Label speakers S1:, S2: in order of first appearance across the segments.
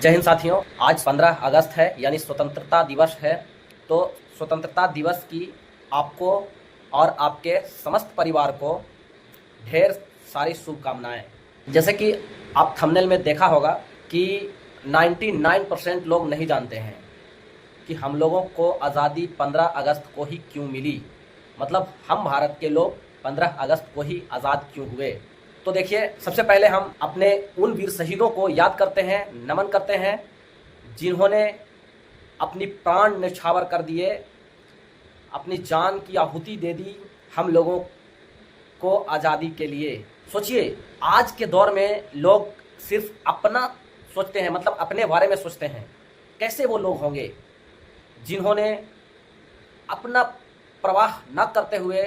S1: जय हिंद साथियों, आज 15 अगस्त है यानी स्वतंत्रता दिवस है। तो स्वतंत्रता दिवस की आपको और आपके समस्त परिवार को ढेर सारी शुभकामनाएं। जैसे कि आप थंबनेल में देखा होगा कि 99% लोग नहीं जानते हैं कि हम लोगों को आज़ादी 15 अगस्त को ही क्यों मिली। मतलब हम भारत के लोग 15 अगस्त को ही आज़ाद क्यों हुए। तो देखिए, सबसे पहले हम अपने उन वीर शहीदों को याद करते हैं, नमन करते हैं, जिन्होंने अपनी प्राण न्यौछावर कर दिए, अपनी जान की आहुति दे दी हम लोगों को आज़ादी के लिए। सोचिए, आज के दौर में लोग सिर्फ अपना सोचते हैं, मतलब अपने बारे में सोचते हैं। कैसे वो लोग होंगे जिन्होंने अपना परवाह न करते हुए,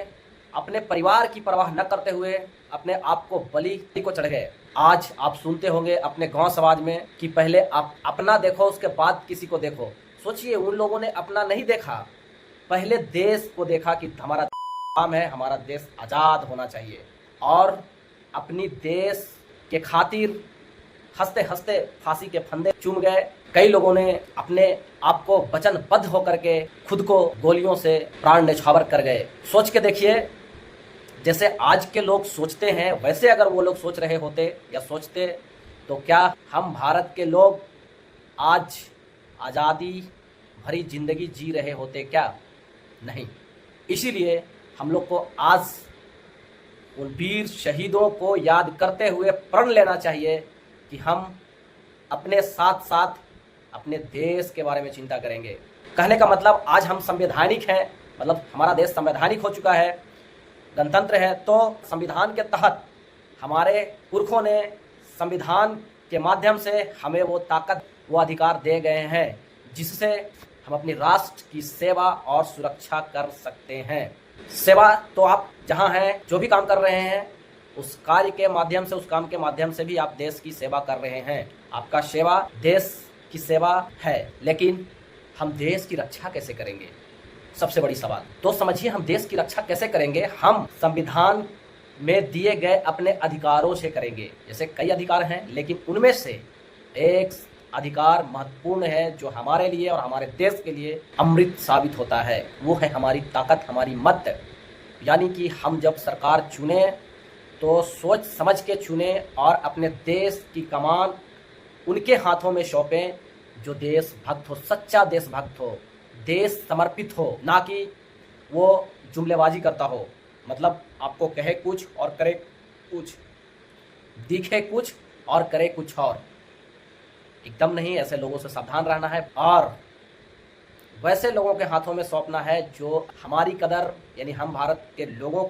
S1: अपने परिवार की परवाह न करते हुए अपने आप को बलि को चढ़ गए। आज आप सुनते होंगे अपने गांव समाज में कि पहले आप अपना देखो, उसके बाद किसी को देखो। सोचिए, उन लोगों ने अपना नहीं देखा, पहले देश को देखा कि हमारा काम है, हमारा देश आज़ाद होना चाहिए, और अपनी देश के खातिर हंसते हंसते फांसी के फंदे चूम गए। कई लोगों ने अपने आप को वचनबद्ध होकर के खुद को गोलियों से प्राण न्यौछावर कर गए। सोच के देखिए, जैसे आज के लोग सोचते हैं वैसे अगर वो लोग सोच रहे होते या सोचते तो क्या हम भारत के लोग आज आज़ादी भरी जिंदगी जी रहे होते? क्या नहीं। इसीलिए हम लोग को आज उन वीर शहीदों को याद करते हुए प्रण लेना चाहिए कि हम अपने साथ साथ अपने देश के बारे में चिंता करेंगे। कहने का मतलब, आज हम संवैधानिक हैं, मतलब हमारा देश संवैधानिक हो चुका है, गणतंत्र है। तो संविधान के तहत हमारे पुरखों ने संविधान के माध्यम से हमें वो ताकत, वो अधिकार दे गए हैं जिससे हम अपनी राष्ट्र की सेवा और सुरक्षा कर सकते हैं। सेवा तो आप जहां हैं, जो भी काम कर रहे हैं, उस कार्य के माध्यम से, उस काम के माध्यम से भी आप देश की सेवा कर रहे हैं। आपका सेवा देश की सेवा है, लेकिन हम देश की रक्षा कैसे करेंगे? सबसे बड़ी सवाल। तो समझिए, हम देश की रक्षा कैसे करेंगे? हम संविधान में दिए गए अपने अधिकारों से करेंगे। जैसे कई अधिकार हैं, लेकिन उनमें से एक अधिकार महत्वपूर्ण है जो हमारे लिए और हमारे देश के लिए अमृत साबित होता है। वो है हमारी ताकत, हमारी मत। यानी कि हम जब सरकार चुने तो सोच समझ के चुने और अपने देश की कमान उनके हाथों में सौंपें जो देशभक्त हो, सच्चा देशभक्त हो, देश समर्पित हो, ना कि वो जुमलेबाजी करता हो। मतलब आपको कहे कुछ और करे कुछ, दिखे कुछ और करे कुछ और। एकदम नहीं, ऐसे लोगों से सावधान रहना है और वैसे लोगों के हाथों में सौंपना है जो हमारी कदर, यानी हम भारत के लोगों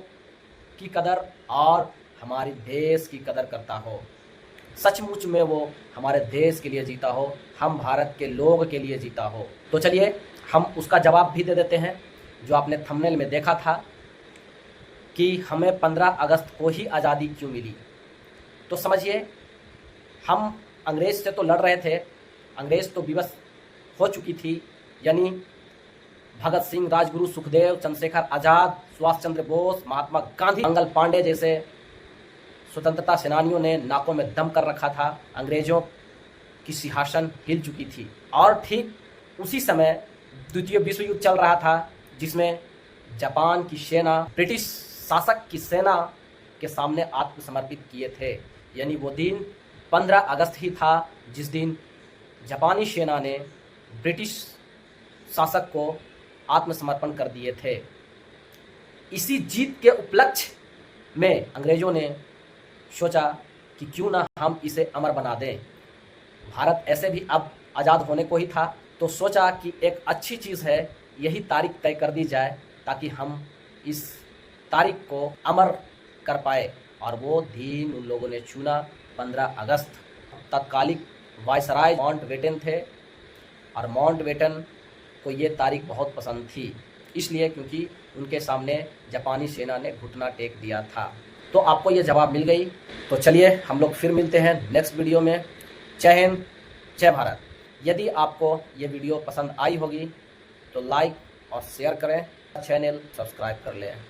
S1: की कदर और हमारे देश की कदर करता हो। सचमुच में वो हमारे देश के लिए जीता हो, हम भारत के लोग के लिए जीता हो। तो चलिए, हम उसका जवाब भी दे देते हैं जो आपने थंबनेल में देखा था कि हमें 15 अगस्त को ही आज़ादी क्यों मिली। तो समझिए, हम अंग्रेज़ से तो लड़ रहे थे, अंग्रेज़ तो विवश हो चुकी थी, यानी भगत सिंह, राजगुरु, सुखदेव, चंद्रशेखर आज़ाद, सुभाष चंद्र बोस, महात्मा गांधी, मंगल पांडे जैसे स्वतंत्रता सेनानियों ने नाकों में दम कर रखा था। अंग्रेज़ों की सिंहासन हिल चुकी थी और ठीक उसी समय द्वितीय विश्व युद्ध चल रहा था, जिसमें जापान की सेना ब्रिटिश शासक की सेना के सामने आत्मसमर्पित किए थे। यानी वो दिन 15 अगस्त ही था जिस दिन जापानी सेना ने ब्रिटिश शासक को आत्मसमर्पण कर दिए थे। इसी जीत के उपलक्ष्य में अंग्रेज़ों ने सोचा कि क्यों ना हम इसे अमर बना दें। भारत ऐसे भी अब आज़ाद होने को ही था, तो सोचा कि एक अच्छी चीज़ है, यही तारीख तय कर दी जाए ताकि हम इस तारीख को अमर कर पाए। और वो दिन उन लोगों ने चुना 15 अगस्त। तत्कालिक वायसराय माउंटबेटन थे और माउंटबेटन को ये तारीख बहुत पसंद थी, इसलिए क्योंकि उनके सामने जापानी सेना ने घुटना टेक दिया था। तो आपको ये जवाब मिल गई। तो चलिए, हम लोग फिर मिलते हैं नेक्स्ट वीडियो में। जय हिंद, जय भारत। यदि आपको ये वीडियो पसंद आई होगी तो लाइक और शेयर करें, चैनल सब्सक्राइब कर लें।